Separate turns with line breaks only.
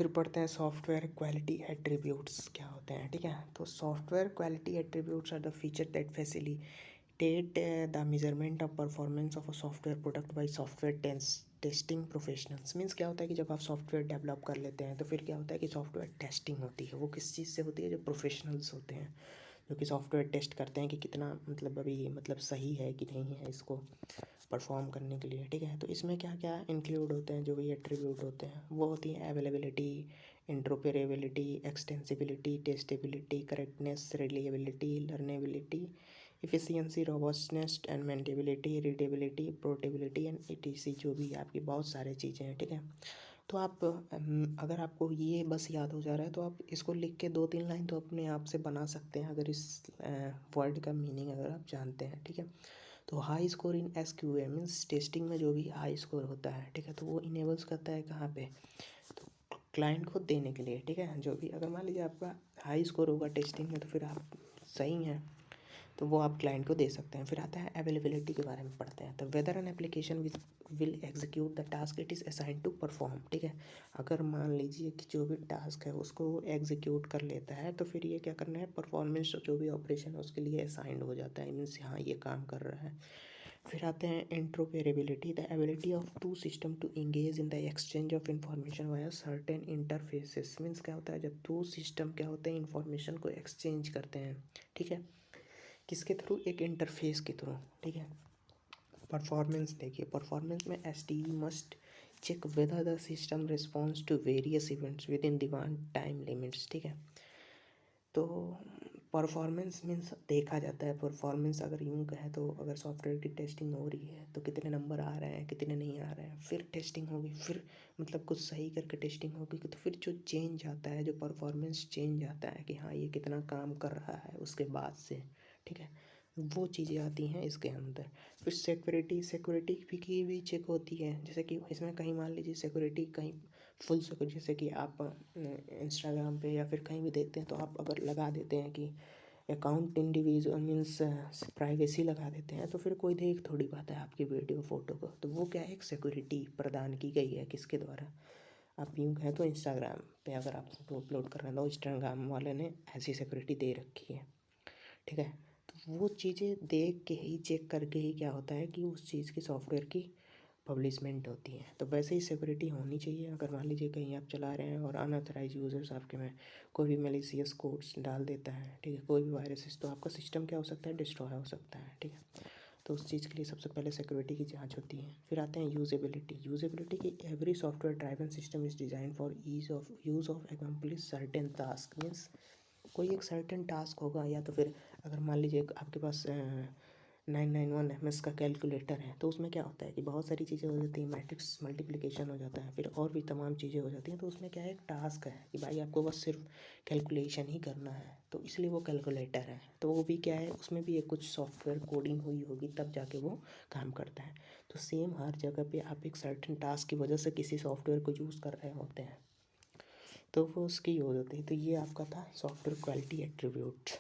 फिर पढ़ते हैं सॉफ्टवेयर क्वालिटी एट्रीब्यूट्स क्या होते हैं, ठीक है। तो software quality attributes are the feature that facilitate the measurement of performance of a software product by software testing professionals. Means क्या होता है कि जब आप सॉफ्टवेयर डेवलप कर लेते हैं तो फिर क्या होता है कि सॉफ्टवेयर टेस्टिंग होती है। वो किस चीज़ से होती है? जो प्रोफेशनल्स होते हैं जो कि सॉफ्टवेयर टेस्ट करते हैं कि कितना मतलब अभी मतलब सही है कि नहीं है इसको परफॉर्म करने के लिए, ठीक है। तो इसमें क्या क्या इंक्लूड होते हैं जो भी एट्रीब्यूट होते हैं वो होती हैं availability, interoperability, extensibility, testability, correctness, reliability, learnability, efficiency, robustness and maintainability, readability, portability and etc. जो भी आपकी बहुत सारे चीज़ें हैं, ठीक है। तो आप अगर आपको ये बस याद हो जा रहा है तो आप इसको लिख के 2-3 लाइन तो अपने आप से बना सकते हैं अगर इस वर्ड का मीनिंग अगर आप जानते हैं, ठीक है। तो high score in SQA means testing में जो भी हाई स्कोर होता है, ठीक है, तो वो इनेबल्स करता है कहाँ पे? तो क्लाइंट को देने के लिए, ठीक है। जो भी अगर मान लीजिए आपका हाई स्कोर होगा टेस्टिंग में तो फिर आप सही हैं, तो वो आप क्लाइंट को दे सकते हैं। फिर आता है अवेलेबिलिटी के बारे में पढ़ते हैं। तो whether an application will execute the task it is assign to perform, ठीक है। अगर मान लीजिए कि जो भी टास्क है उसको एग्जीक्यूट कर लेता है तो फिर ये क्या करना है, परफॉर्मेंस जो भी ऑपरेशन है उसके लिए असाइंड हो जाता है, मीन्स हाँ ये काम कर रहा है। फिर आते हैं interoperability, the ability of two system to engage in the exchange of information via certain interfaces. Means क्या होता है, जब टू सिस्टम क्या होते हैं इंफॉर्मेशन को एक्सचेंज करते हैं, ठीक है, किसके थ्रू? एक इंटरफेस के थ्रू, ठीक है। परफॉर्मेंस देखिए, परफॉर्मेंस में SDE must check whether the system response to various events within demand time limits, ठीक है। तो परफॉर्मेंस मीन्स देखा जाता है, परफॉर्मेंस अगर यूँ कहें तो अगर सॉफ्टवेयर की टेस्टिंग हो रही है तो कितने नंबर आ रहे हैं कितने नहीं आ रहे हैं, फिर टेस्टिंग होगी, फिर मतलब कुछ सही करके टेस्टिंग होगी तो फिर जो चेंज आता है, जो परफॉर्मेंस चेंज आता है कि हाँ ये कितना काम कर रहा है उसके बाद से, ठीक है, वो चीज़ें आती हैं इसके अंदर। फिर सिक्योरिटी की भी चेक होती है, जैसे कि इसमें कहीं मान लीजिए सिक्योरिटी कहीं फुल सिक्योरिटी, जैसे कि आप इंस्टाग्राम पे या फिर कहीं भी देखते हैं तो आप अगर लगा देते हैं कि अकाउंट इंडिविजुअल मीन्स प्राइवेसी लगा देते हैं तो फिर कोई देख थोड़ी पाता है आपकी वीडियो फोटो को, तो वो क्या है, एक सिक्योरिटी प्रदान की गई है किसके द्वारा? आप यूँ कहें तो इंस्टाग्राम पे अगर आप फोटो अपलोड कर रहे हैं तो इंस्टाग्राम वाले ने ऐसी सिक्योरिटी दे रखी है, ठीक है। तो वो चीज़ें देख के ही चेक करके ही क्या होता है कि उस चीज़ की सॉफ्टवेयर की पब्लिशमेंट होती है। तो वैसे ही सिक्योरिटी होनी चाहिए। अगर मान लीजिए कहीं आप चला रहे हैं और अनऑथराइज यूज़र्स आपके में कोई भी मैलिशियस कोड्स डाल देता है, ठीक है, कोई भी वायरसेस, तो आपका सिस्टम क्या हो सकता है, डिस्ट्रॉय हो सकता है, ठीक है। तो उस चीज़ के लिए सबसे पहले सिक्योरिटी की जांच होती है। फिर आते हैं यूजेबिलिटी की every software driven system is design for ease of use of accomplish certain task. Means कोई एक सर्टेन टास्क होगा, या तो फिर अगर मान लीजिए आपके पास 991 MS का कैलकुलेटर है तो उसमें क्या होता है कि बहुत सारी चीज़ें हो जाती हैं, मैट्रिक्स मल्टीप्लिकेशन हो जाता है, फिर और भी तमाम चीज़ें हो जाती हैं। तो उसमें क्या है, एक टास्क है कि भाई आपको बस सिर्फ कैलकुलेशन ही करना है, तो इसलिए वो कैलकुलेटर है। तो वो भी क्या है, उसमें भी एक कुछ सॉफ्टवेयर कोडिंग हुई होगी तब जाके वो काम करता है। तो सेम हर जगह पे आप एक सर्टेन टास्क की वजह से किसी सॉफ्टवेयर को यूज़ कर रहे होते हैं तो वो उसकी यूज़ होती है। तो ये आपका था सॉफ्टवेयर क्वालिटी एट्रीब्यूट।